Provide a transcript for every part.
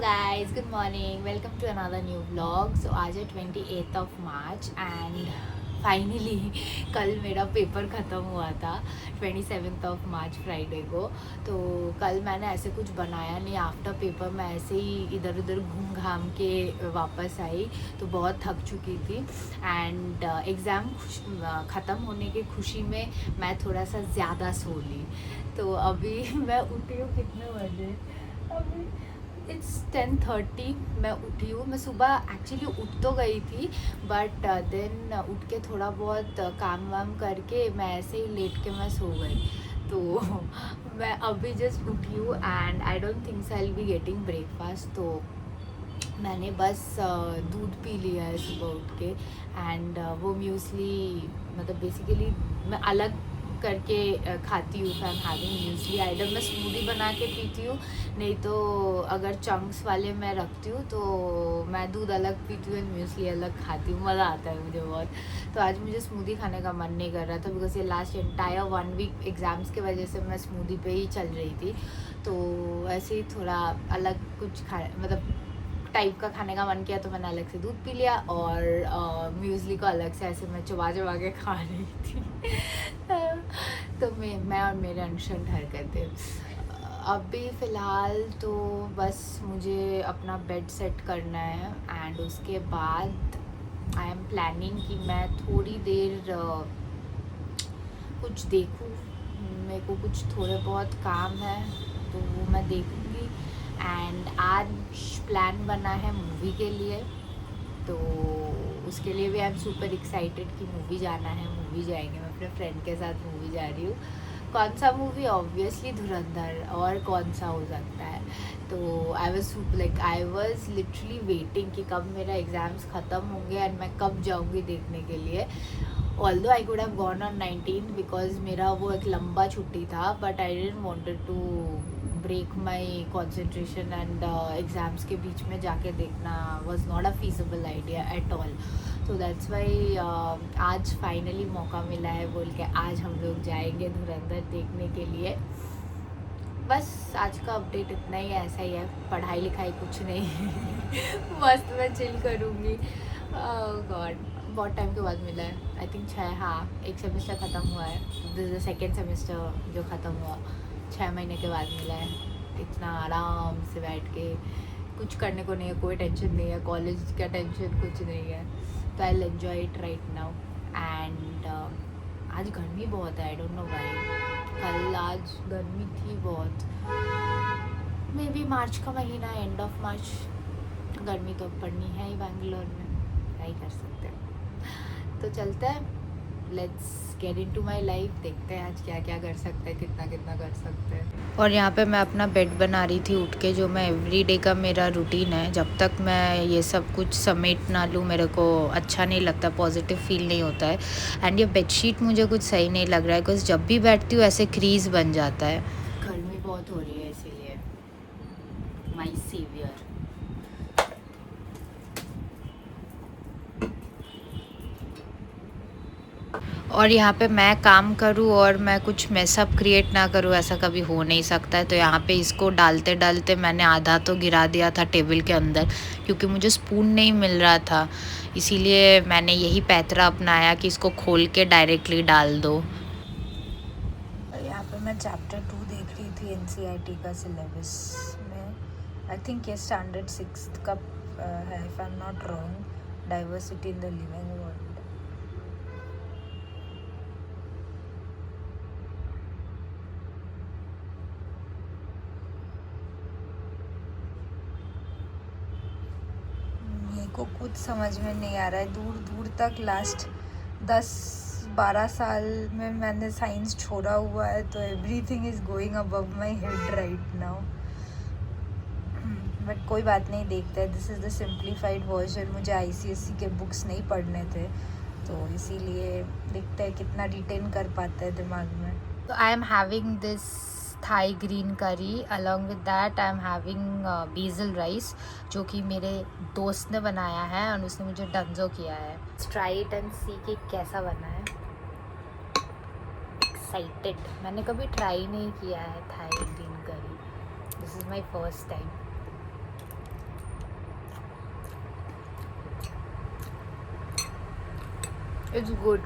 guys, good morning. Welcome to another new vlog. So आज है 28th of March and finally कल मेरा paper ख़त्म हुआ था 27th of March फ्राइडे को। तो कल मैंने ऐसे कुछ बनाया नहीं। आफ्टर पेपर मैं ऐसे ही इधर उधर घूम घाम के वापस आई, तो बहुत थक चुकी थी। एंड एग्ज़ाम ख़त्म होने की खुशी में मैं थोड़ा सा ज़्यादा सो ली। तो अभी मैं उठी हूँ कितने बजे, अभी इट्स 10:30 मैं उठी हूँ। मैं सुबह एक्चुअली उठ तो गई थी, बट देन उठ के थोड़ा बहुत काम वाम करके मैं ऐसे ही लेट के मैं सो गई। तो मैं अभी जस्ट उठी हूँ and I don't think I will be getting breakfast. तो मैंने बस दूध पी लिया है सुबह उठ के। एंड वो म्यूसली मतलब बेसिकली मैं अलग करके खाती हूँ। आई एम हैविंग म्यूसली आइटम। मैं स्मूदी बना के पीती हूँ, नहीं तो अगर चंक्स वाले मैं रखती हूँ तो मैं दूध अलग पीती हूँ एंड म्यूसली अलग खाती हूँ। मज़ा आता है मुझे बहुत। तो आज मुझे स्मूदी खाने का मन नहीं कर रहा था, बिकॉज ये लास्ट एंटायर 1 वीक एग्ज़ाम्स की वजह से मैं स्मूदी पे ही चल रही थी। तो ऐसे ही थोड़ा अलग कुछ खा मतलब टाइप का खाने का मन किया, तो मैंने अलग से दूध पी लिया और म्यूसली को अलग से ऐसे मैं चबा चबा के खा रही थी। तो मैं और मेरे अनशन हरकतें। अभी फ़िलहाल तो बस मुझे अपना बेड सेट करना है एंड उसके बाद आई एम प्लानिंग कि मैं थोड़ी देर कुछ देखूँ। मेरे को कुछ थोड़े बहुत काम है तो वो मैं देखूँगी। एंड आज प्लान बना है मूवी के लिए, तो उसके लिए भी आई एम सुपर एक्साइटेड कि मूवी जाना है। मूवी जाएंगे, मैं अपने फ्रेंड के साथ मूवी जा रही हूँ। कौन सा मूवी? ऑब्वियसली धुरंधर, और कौन सा हो सकता है। तो आई वॉज लिटरली वेटिंग कि कब मेरा एग्ज़ाम्स ख़त्म होंगे एंड मैं कब जाऊँगी देखने के लिए। Although I could have gone on 19 because मेरा वो एक लंबा छुट्टी था, but I didn't wanted to break my concentration and exams के बीच में जाके देखना was not a feasible idea at all. तो दैट्स वाई आज फाइनली मौका मिला है बोल के आज हम लोग जाएंगे धुरंधर देखने के लिए। बस आज का अपडेट इतना ही है, ऐसा ही है। पढ़ाई लिखाई कुछ नहीं। मस्त मैं चिल करूँगी। गॉड बहुत टाइम के बाद मिला है। आई थिंक 6, हाँ, एक सेमेस्टर ख़त्म हुआ है। This is the second semester जो ख़त्म हुआ, 6 महीने के बाद मिला है। इतना आराम से बैठ के कुछ करने को नहीं है, कोई टेंशन नहीं है, कॉलेज का टेंशन कुछ नहीं है। तो I will enjoy it right now. And आज गर्मी बहुत है, आई डोंट नो व्हाई। कल आज गर्मी थी बहुत। मे बी मार्च का महीना, एंड ऑफ मार्च, गर्मी तो पड़नी है ही बैंगलोर में, क्या ही कर सकते हैं। तो चलते हैं, let's get into my life. देखते हैं आज क्या क्या कर सकते हैं, कितना कितना कर सकते हैं। और यहाँ पे मैं अपना बेड बना रही थी उठ के, जो मैं एवरी डे का मेरा रूटीन है। जब तक मैं ये सब कुछ समेट ना लूँ मेरे को अच्छा नहीं लगता, पॉजिटिव फील नहीं होता है। एंड ये बेडशीट मुझे कुछ सही नहीं लग रहा है, बिकॉज जब भी बैठती हूँ ऐसे क्रीज बन जाता है। गर्मी बहुत हो रही है इसीलिए। My saviour. और यहाँ पे मैं काम करूँ और मैं कुछ मैसअप क्रिएट ना करूँ, ऐसा कभी हो नहीं सकता है। तो यहाँ पे इसको डालते डालते मैंने आधा तो गिरा दिया था टेबल के अंदर, क्योंकि मुझे स्पून नहीं मिल रहा था। इसीलिए मैंने यही पैतरा अपनाया कि इसको खोल के डायरेक्टली डाल दो। यहाँ पे मैं चैप्टर 2 देख रही थी एनसीईआरटी का सिलेबस में। आई थिंक ये स्टैंडर्ड 6 का है, if I am not wrong, diversity in the living world. को कुछ समझ में नहीं आ रहा है। दूर दूर तक लास्ट 10-12 साल में मैंने साइंस छोड़ा हुआ है, तो everything is going above my head right now. But कोई बात नहीं, देखते हैं। This is the simplified version. मुझे आईसीएसई के बुक्स नहीं पढ़ने थे, तो इसीलिए देखते हैं कितना रिटेन कर पाते हैं दिमाग में। तो I am having this Thai green curry, along with that I am having basil rice, जो कि मेरे दोस्त ने बनाया है और उसने मुझे डंजो किया है। ट्राई इट एंड सी कि कैसा बना है। एक्साइटेड। मैंने कभी ट्राई नहीं किया है Thai green curry, this is my first time. It's good.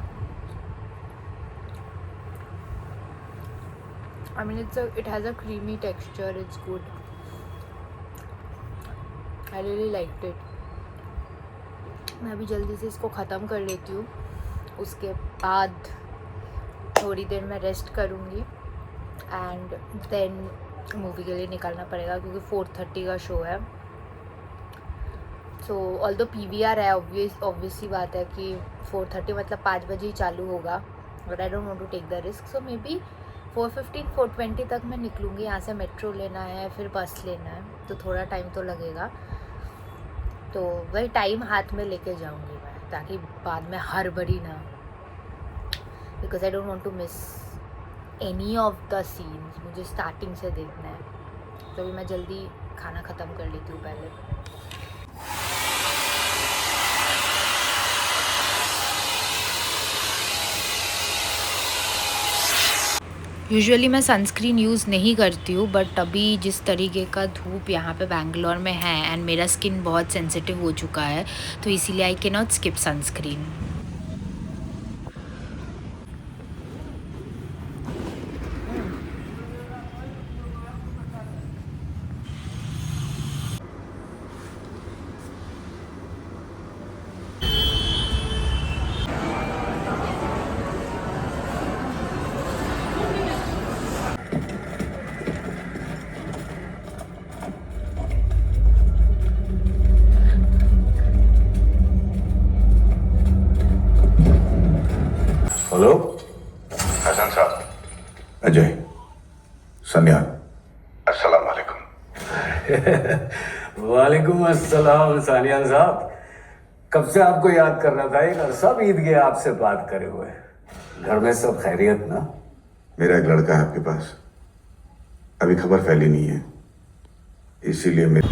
I mean, it has a creamy texture. It's good. I really liked it. मैं अभी जल्दी से इसको ख़त्म कर लेती हूँ, उसके बाद थोड़ी देर मैं रेस्ट करूँगी एंड देन मूवी के लिए निकलना पड़ेगा क्योंकि 4:30 का शो है. सो ऑल्दो PVR है, ऑब्वियसली बात है कि 4:30 मतलब 5 बजे ही चालू होगा, but I don't want to take the risk. So maybe 4:15 4:20 तक मैं निकलूँगी. यहाँ से मेट्रो लेना है, फिर बस लेना है, तो थोड़ा टाइम तो लगेगा. तो वही टाइम हाथ में लेके जाऊँगी मैं, ताकि बाद में हड़बड़ी ना, because I don't want to miss any of the scenes. मुझे स्टार्टिंग से देखना है, तो अभी मैं जल्दी खाना ख़त्म कर लेती हूँ पहले. यूजुअली मैं सनस्क्रीन यूज़ नहीं करती हूँ, बट अभी जिस तरीके का धूप यहाँ पे बैंगलोर में है एंड मेरा स्किन बहुत सेंसिटिव हो चुका है, तो इसीलिए I can not skip sunscreen. Hello, Hasan साहब, अजय, सन्या. अस्सलाम वालेकुम. वालेकुम अस्सलाम सानिया साहब. कब से आपको याद कर रहा था, एक अरसा बीत गया आपसे बात करे हुए. घर में सब खैरियत ना? मेरा एक लड़का है आपके पास, अभी खबर फैली नहीं है, इसीलिए मेरे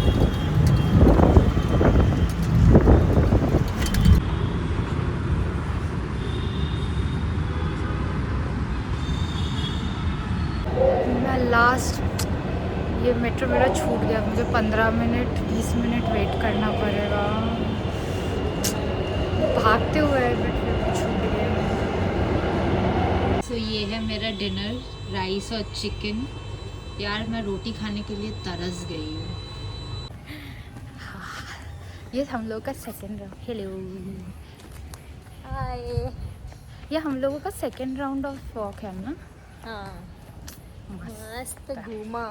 लास्ट ये मेट्रो मेरा छूट गया. मुझे 15 मिनट 20 मिनट वेट करना पड़ेगा. भागते हुए मेट्रो छूट गया. सो ये है मेरा डिनर, राइस और चिकन. यार मैं रोटी खाने के लिए तरस गई हूँ. ये हम लोग का सेकेंड राउंड. हेलो, हाय. ये हम लोगों का सेकेंड राउंड ऑफ वॉक है ना? हाँ, मस्त घूमा.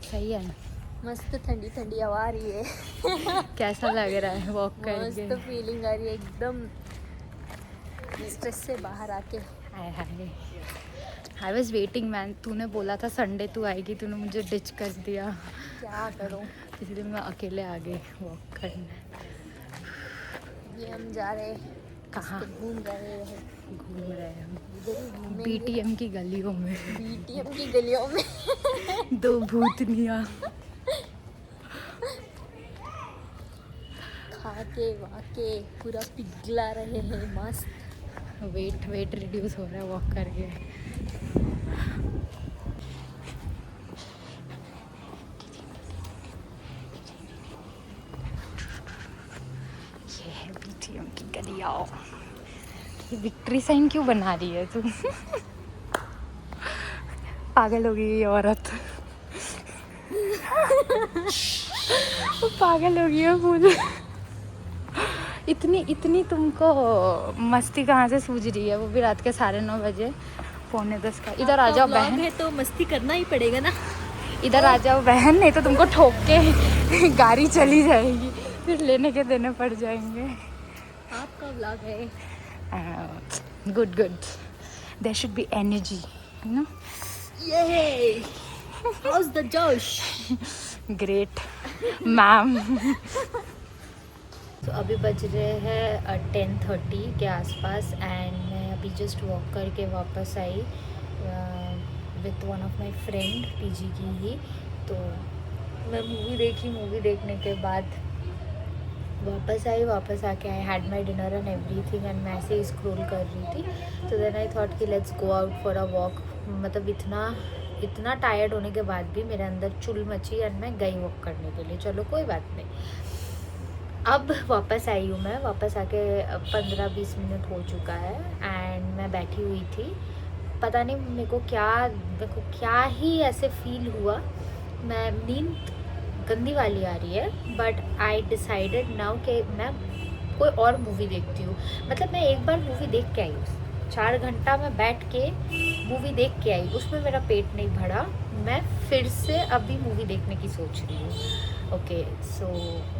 सही है ना? मस्त ठंडी ठंडी हवा आ रही है. कैसा लग रहा है वॉक करके? मस्त फीलिंग आ रही है एकदम, स्ट्रेस से बाहर आके. Hi hi. I was waiting man. तूने बोला था संडे तू आएगी, तूने मुझे डिच कर दिया. क्या करूँ, इसलिए मैं अकेले आ गई वॉक करने. ये हम जा रहे हैं. कहाँ घूम रहे हैं? घूम रहे हैं हम इधर ही घूमेंगे. BTM की गलियों में. BTM की गलियों में. दो भूतनियाँ खा के वाके पूरा पिघला रहे हैं. मस्त. वेट रिड्यूस हो रहा है वॉक करके. ये है BTM की गलियाँ. ये विक्ट्री साइन क्यों बना रही है तू? पागल हो गई ये औरत. वो पागल हो गई है फूल. इतनी तुमको मस्ती कहाँ से सूझ रही है, वो भी रात के 9:30 बजे, 9:45 का. इधर आ जाओ बहन. है तो मस्ती करना ही पड़ेगा ना. इधर आ जाओ बहन, नहीं तो तुमको ठोक के गाड़ी चली जाएगी, फिर लेने के देने पड़ जाएंगे. आपका व्लॉग है. Good. There should be energy, you know. ये how's the josh. Great ma'am. तो अभी बज रहे हैं 10:30 के आसपास एंड मैं अभी जस्ट वॉक करके वापस आई with one of my friend, PG की ही. तो मैं मूवी देखने के बाद वापस आके I had my dinner and everything and मैं ऐसे ही स्क्रॉल कर रही थी. तो देन आई थॉट कि let's go out for a walk. मतलब इतना टायर्ड होने के बाद भी मेरे अंदर चुल मची एंड मैं गई वॉक करने के लिए. चलो कोई बात नहीं. अब वापस आई हूँ मैं, वापस आके 15-20 मिनट हो चुका है एंड मैं बैठी हुई थी। पता नहीं मेरे को क्या ही ऐसे फील हुआ, मैं नींद गंदी वाली आ रही है, बट आई डिसाइडेड नाउ कि मैं कोई और मूवी देखती हूँ। मतलब मैं एक बार मूवी देख के आई हूँ, 4 घंटा मैं बैठ के मूवी देख के आई, उसमें मेरा पेट नहीं भरा। मैं फिर से अभी मूवी देखने की सोच रही हूँ। Okay, so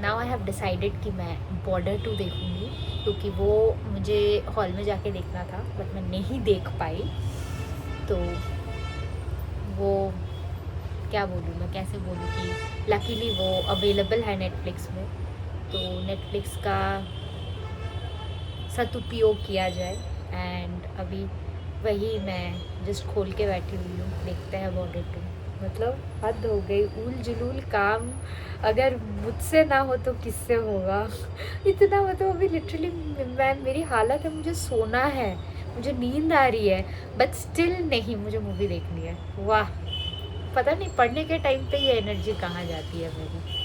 now I have decided कि मैं बॉर्डर 2 देखूँगी, क्योंकि वो मुझे हॉल में जाके देखना था बट मैं नहीं देख पाई। तो वो क्या बोलूँ मैं, कैसे बोलूँ कि लकीली वो अवेलेबल है नेटफ्लिक्स में, तो नेटफ्लिक्स का सदुपयोग किया जाए। एंड अभी वही मैं जस्ट खोल के बैठी हुई हूँ, देखते हैं बॉर्डर 2। मतलब हद हो गई, उल जुलूल काम अगर मुझसे ना हो तो किससे होगा। इतना मतलब अभी लिटरली मेरी हालत है, मुझे सोना है, मुझे नींद आ रही है, बट स्टिल नहीं, मुझे मूवी देखनी है। वाह, पता नहीं पढ़ने के टाइम पे ये एनर्जी कहाँ जाती है मेरी।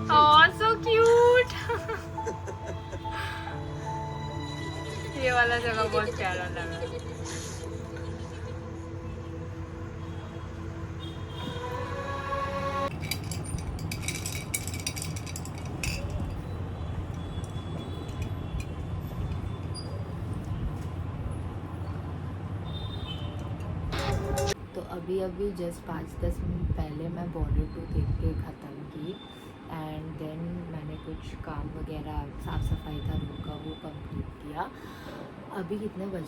Oh, so cute. ये वाला जगह बहुत प्यारा लगा। तो अभी अभी जस्ट 5-10 मिनट पहले मैं बॉर्डर 2 देख के ख़त्म की एंड देन मैंने कुछ काम वगैरह, साफ़ सफाई था रूम का, वो कंप्लीट किया। अभी कितने बज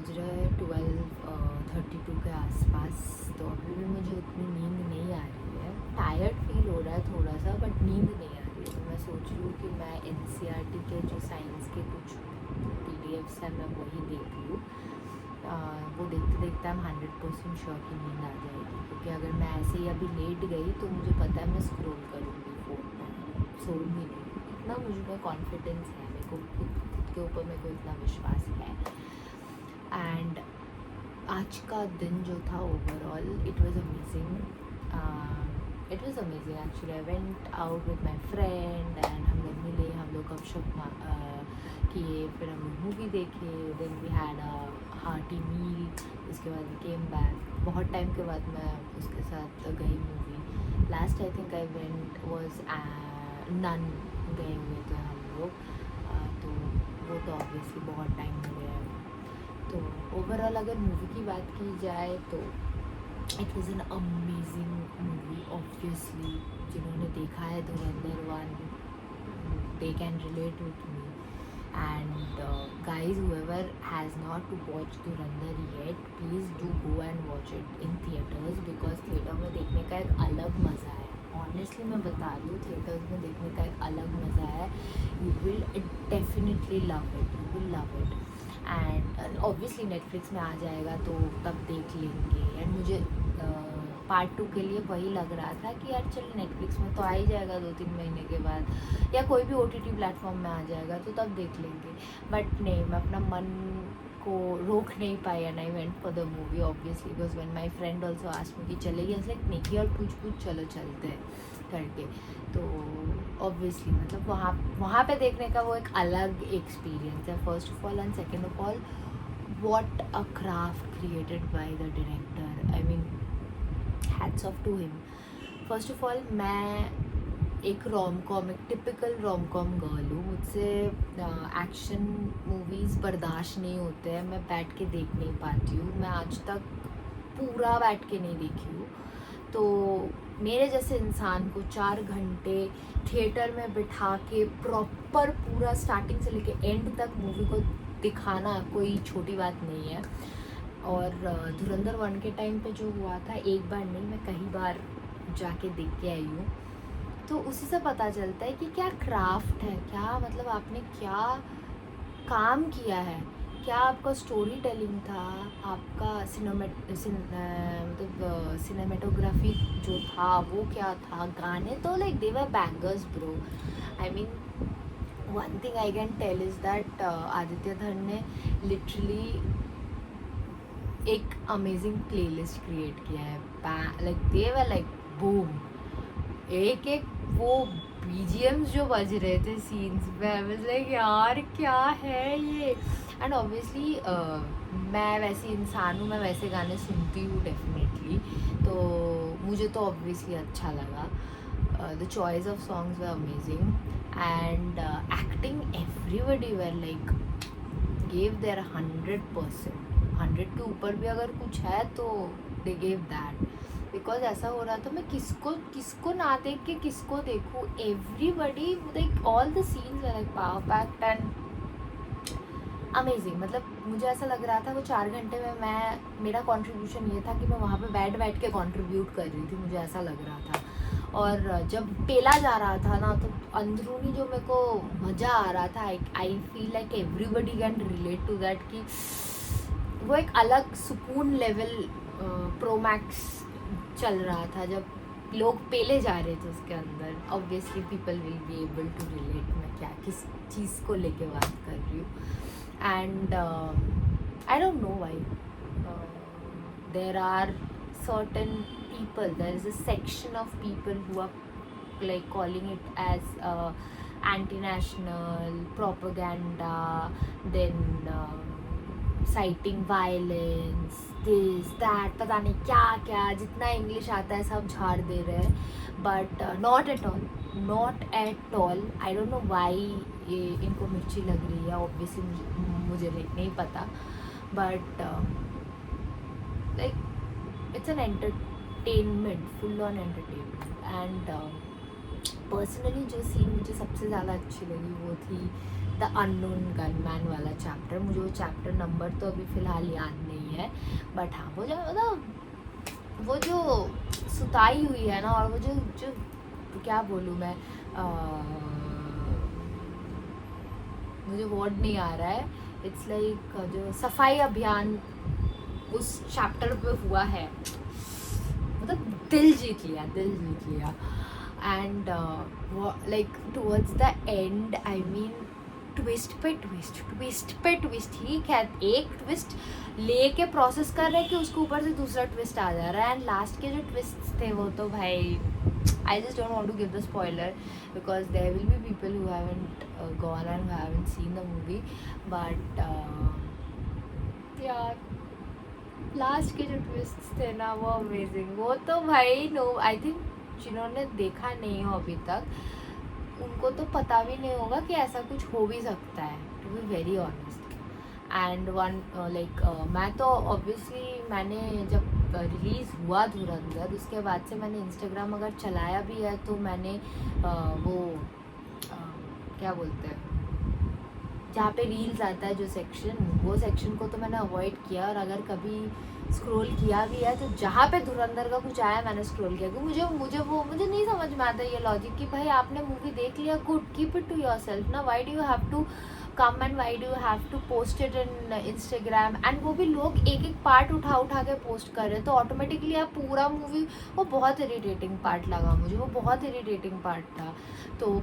रहे हैं 12:32 के आसपास। तो अभी भी मुझे उतनी नींद नहीं आ रही है, टायर्ड फील हो रहा है थोड़ा सा, बट नींद नहीं आ रही है। तो मैं सोच रही हूँ कि मैं NCERT के जो साइंस के कुछ PDFs हैं मैं वही देख लूँ। वो देखते देखते हम 100% श्योर की नींद आ जाएगी, क्योंकि अगर मैं ऐसे ही अभी लेट गई तो मुझे पता है मैं स्क्रॉल करूँगी फ़ोन में, सोऊंगी नहीं। इतना मुझ में कॉन्फिडेंस है, मेरे को खुद के ऊपर मेरे को इतना विश्वास है। एंड आज का दिन जो था overall it was amazing, actually. I went out with my friend and हम लोग मिले, हम लोग गपशप किए, फिर हम लोग मूवी देखे, then we had a hearty meal, उसके बाद वी केम बैक। बहुत टाइम के बाद मैं उसके साथ गई movie. Last I think I went was नन गए हुए थे हम लोग। तो वो तो ऑब्वियसली बहुत टाइम हो गया है। तो ओवरऑल अगर मूवी की बात की जाए तो it was an amazing movie. Obviously जिन्होंने देखा है धुरंधर 1 they can relate with me, and guys, whoever has not watched Dhurandhar yet, please do go and watch it in theaters, because theatre में देखने का एक अलग मज़ा है। ऑनेस्टली मैं बता दूँ, थिएटर्स में देखने का एक अलग मज़ा है। You will definitely love it and obviously Netflix में आ जाएगा तो तब देख लेंगे। एंड मुझे पार्ट 2 के लिए वही लग रहा था कि यार चल नेटफ्लिक्स में तो आ ही जाएगा 2-3 महीने के बाद, या कोई भी OTT प्लेटफॉर्म में आ जाएगा तो तब देख लेंगे। बट नहीं, मैं अपना मन को रोक नहीं पाई and I went for the movie obviously, because when my friend also asked me कि चलेगी, ऐसे निकी और पूछ चलो चलते हैं करके। तो ऑब्वियसली मतलब वहाँ पे देखने का वो एक अलग एक्सपीरियंस है, first of all. And second of all, what a craft created by the director. I mean, hats off to him. First of all, मैं एक टिपिकल रोम कॉम गर्ल हूँ। मुझसे एक्शन मूवीज़ बर्दाश्त नहीं होते हैं, मैं बैठ के देख नहीं पाती हूँ। मैं आज तक पूरा बैठ के नहीं देखी हूँ। तो मेरे जैसे इंसान को 4 घंटे थिएटर में बिठा के प्रॉपर पूरा स्टार्टिंग से लेके एंड तक मूवी को दिखाना कोई छोटी बात नहीं है। और धुरंधर 1 के टाइम पे जो हुआ था, एक बार नहीं मैं कई बार जाके देख के आई हूँ। तो उसी से पता चलता है कि क्या क्राफ्ट है, क्या मतलब आपने क्या काम किया है। क्या आपका स्टोरी टेलिंग था, आपका मतलब सिनेमेटोग्राफी जो था वो क्या था, गाने तो like they were bangers bro. I mean one thing I can tell is that Aditya Dhar ने लिटरली एक अमेजिंग प्लेलिस्ट क्रिएट किया है। Like they were like boom, एक एक वो बीजीएम्स जो बज रहे थे सीन्स पे, आई वाज लाइक यार क्या है ये। एंड ऑब्वियसली मैं वैसी इंसान हूँ, मैं वैसे गाने सुनती हूँ डेफिनेटली, तो मुझे तो ऑब्वियसली अच्छा लगा। The choice of songs were amazing and acting everybody were like gave there 100%। 100 के ऊपर भी अगर कुछ है तो दे गेव दैट, बिकॉज ऐसा हो रहा था मैं किसको ना देख के किसको देखूँ। Everybody like all the scenes like power packed and amazing. मतलब मुझे ऐसा लग रहा था वो 4 घंटे में मेरा कंट्रीब्यूशन ये था कि मैं वहाँ पे बैठ के कंट्रीब्यूट कर रही थी, मुझे ऐसा लग रहा था। और जब पेला जा रहा था ना, तो अंदरूनी जो मेरे को मज़ा आ रहा था, I feel like everybody can relate to that, कि वो एक अलग सुकून लेवल प्रोमैक्स चल रहा था जब लोग पेले जा रहे थे उसके अंदर। Obviously people will be able to relate मैं क्या किस चीज़ को लेके बात कर रही हूँ। And I don't know why there are certain people, there is a section of people who are like calling it as anti-national propaganda, then citing violence, this that, पता नहीं क्या क्या जितना इंग्लिश आता है सब झाड़ दे रहे हैं। But not at all, I don't know why ये इनको मिर्ची लग रही है, ऑब्वियसली मुझे नहीं पता, but like it's an entertainment, full on entertainment. And personally जो सीन मुझे सबसे ज़्यादा अच्छी लगी वो थी द अननोन गनमैन वाला चैप्टर। मुझे वो चैप्टर नंबर तो अभी फ़िलहाल याद नहीं है, बट हाँ वो जो मतलब वो जो सुताई हुई है ना, और वो जो क्या बोलूँ मैं, मुझे वर्ड नहीं आ रहा है, इट्स लाइक जो सफाई अभियान उस चैप्टर पे हुआ है, मतलब दिल जीत लिया। And like towards the end, I mean twist पे ट्विस्ट ही क्या, एक ट्विस्ट लेके प्रोसेस कर रहे हैं कि उसके ऊपर से दूसरा ट्विस्ट आ जा रहा है। एंड लास्ट के जो ट्विस्ट थे वो तो भाई, I just don't want to give the spoiler because there will be people who haven't gone and who haven't seen the movie, but यार लास्ट के जो ट्विस्ट थे ना वो अमेजिंग। वो तो भाई नो, आई थिंक जिन्होंने देखा नहीं हो अभी तक उनको तो पता भी नहीं होगा कि ऐसा कुछ हो भी सकता है, to be very honest. And one like मैं तो ऑब्वियसली मैंने जब रिलीज़ हुआ धुरंधर उसके बाद से मैंने इंस्टाग्राम अगर चलाया भी है तो मैंने वो क्या बोलते हैं जहाँ पे रील्स आता है जो सेक्शन, वो सेक्शन को तो मैंने अवॉइड किया। और अगर कभी स्क्रॉल किया भी है तो जहाँ पे धुरंधर का कुछ आया मैंने स्क्रॉल किया, क्योंकि मुझे नहीं समझ में आता ये लॉजिक कि भाई आपने मूवी देख लिया, good, keep it to yourself ना, why do you have to come and why do you have to post it in Instagram. And वो भी लोग एक एक पार्ट उठा के पोस्ट कर रहे हैं, तो ऑटोमेटिकली आप पूरा मूवी, वो बहुत इरिटेटिंग पार्ट लगा मुझे, वो बहुत इरिटेटिंग पार्ट था। तो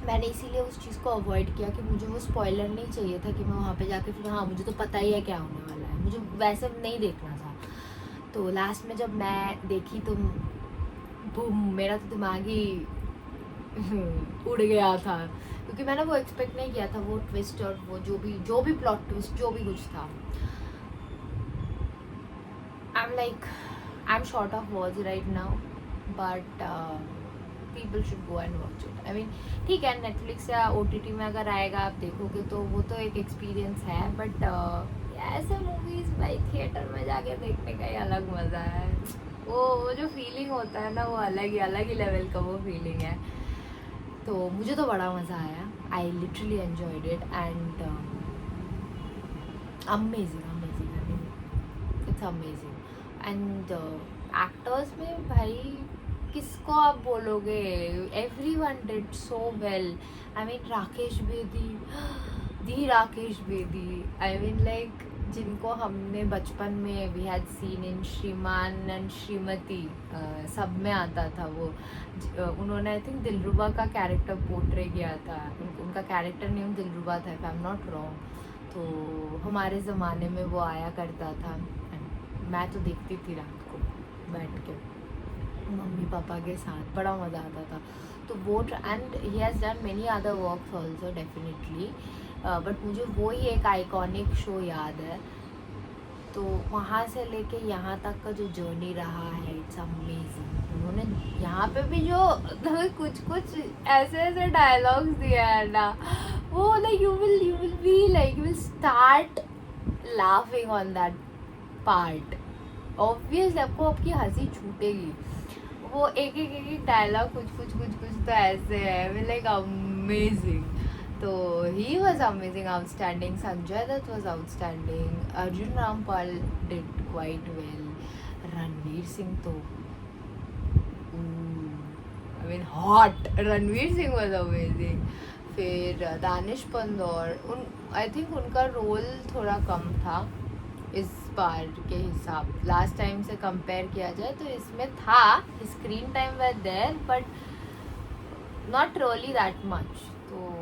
मैंने इसीलिए उस चीज़ को अवॉइड किया कि मुझे वो स्पॉइलर नहीं चाहिए था कि मैं वहाँ पे जाके फिर हाँ मुझे तो पता ही है क्या होने वाला है, मुझे वैसे नहीं देखना था। तो लास्ट में जब मैं देखी तो बूम, मेरा तो दिमाग ही उड़ गया था, क्योंकि मैंने वो एक्सपेक्ट नहीं किया था, वो ट्विस्ट और वो जो भी प्लॉट ट्विस्ट जो भी कुछ था। I am short of words right now, but people should go and watch it. I mean ठीक है, नेटफ्लिक्स या OTT में अगर आएगा आप देखोगे तो वो तो एक एक्सपीरियंस है, बट ऐसे मूवीज़ भाई थिएटर में जाके देखने का ही अलग मज़ा है। वो जो फीलिंग होता है ना वो अलग ही लेवल का वो फीलिंग है। तो मुझे तो बड़ा मज़ा आया, I literally enjoyed it and amazing, it's amazing. And actors में भाई किसको आप बोलोगे, everyone did so well. I mean Rakesh Bedi the Rakesh Bedi, I mean like जिनको हमने बचपन में वी हैड सीन इन श्रीमान एंड श्रीमती, सब में आता था वो। उन्होंने आई थिंक दिलरुबा का कैरेक्टर पोर्ट्रे किया था, उनका कैरेक्टर नेम दिलरुबा था, if I am not wrong. तो हमारे ज़माने में वो आया करता था, मैं तो देखती थी रात को बैठ के मम्मी पापा के साथ, बड़ा मज़ा आता था। तो वो and he has done many other works also definitely, but मुझे वो ही एक आइकॉनिक शो याद है। तो वहाँ से लेके यहाँ तक का जो जर्नी रहा है, इट्स अमेजिंग। उन्होंने यहाँ पे भी जो कुछ कुछ ऐसे ऐसे डायलॉग्स दिए हैं ना, वो like you will be like you will start laughing on that part. Obviously आपको आपकी हंसी छूटेगी। वो एक डायलॉग कुछ तो ऐसे है लाइक अमेजिंग। तो he was amazing, outstanding. Sanjay Dutt was outstanding, Arjun Rampal did quite well, Ranveer Singh तो I mean hot, Ranveer Singh was amazing. फिर दानिश पंदौर, आई थिंक उनका रोल थोड़ा कम था इस बार के हिसाब, लास्ट टाइम से कंपेयर किया जाए तो इसमें था, screen time were there but not really that much. तो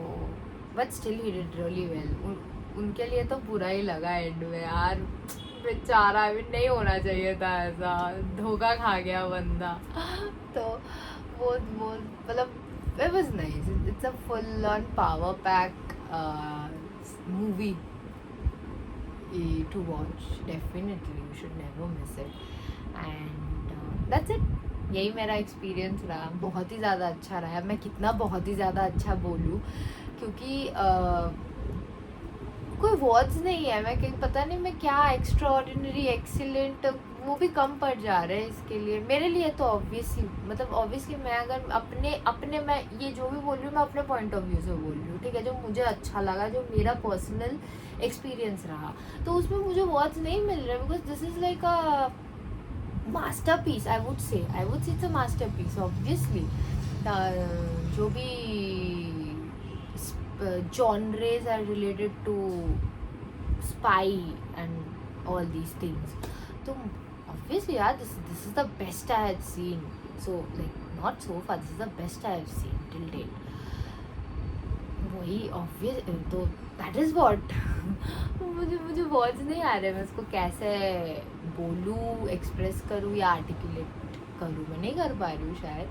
but still he did really well. उनके लिए तो बुरा ही लगा एंड में यार, बेचारा भी नहीं होना चाहिए था ऐसा, धोखा खा गया बंदा। तो वो मतलब it was nice. It's a full on power pack movie to watch. Definitely you should never miss it. And that's it. यही मेरा एक्सपीरियंस रहा, बहुत ही ज़्यादा अच्छा रहा। मैं कितना बहुत ही ज़्यादा अच्छा बोलूँ, क्योंकि कोई वर्ड्स नहीं है। मैं कहीं पता नहीं मैं क्या एक्स्ट्राऑर्डिनरी एक्सीलेंट वो भी कम पड़ जा रहे हैं इसके लिए मेरे लिए। तो ऑब्वियसली मैं अगर अपने मैं ये जो भी बोल रही हूँ मैं अपने पॉइंट ऑफ व्यू से बोल रही हूँ, ठीक है, जो मुझे अच्छा लगा, जो मेरा पर्सनल एक्सपीरियंस रहा, तो उसमें मुझे वर्ड्स नहीं मिल रहे, because this is like a masterpiece. I would say it's a masterpiece. Obviously जो भी genres are related to spy and all these things, so obviously yeah, this is the best I had seen. So like not so far, this is the best I have seen till date. वही obvious, तो that is what मुझे words नहीं आ रहे, मैं उसको कैसे बोलूँ, express करूँ या आर्टिकुलेट करूँ, मैं नहीं कर पा रही हूँ शायद,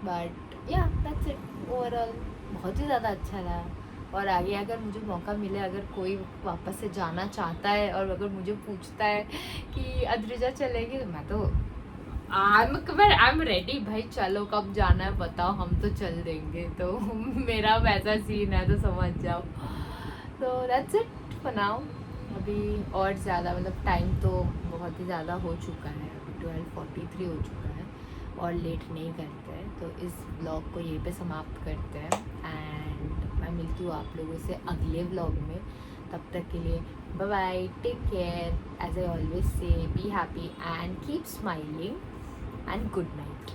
बट या दैट्स इट। ओवरऑल बहुत ही ज़्यादा अच्छा रहा। और आगे अगर मुझे मौका मिले, अगर कोई वापस से जाना चाहता है और अगर मुझे पूछता है कि अद्रिजा चलेगी, तो मैं तो आई एम रेडी भाई, चलो कब जाना है बताओ, हम तो चल देंगे। तो मेरा वैसा सीन है, तो समझ जाओ। तो दैट्स इट फॉर नाउ। अभी और ज़्यादा मतलब टाइम तो बहुत ही ज़्यादा हो चुका है, अभी 12:43 हो चुका है और लेट नहीं करते हैं, तो इस ब्लॉग को यहीं पे समाप्त करते हैं। एंड मैं मिलती हूँ आप लोगों से अगले ब्लॉग में, तब तक के लिए bye bye, take care, as I always say, be happy and keep smiling and good night.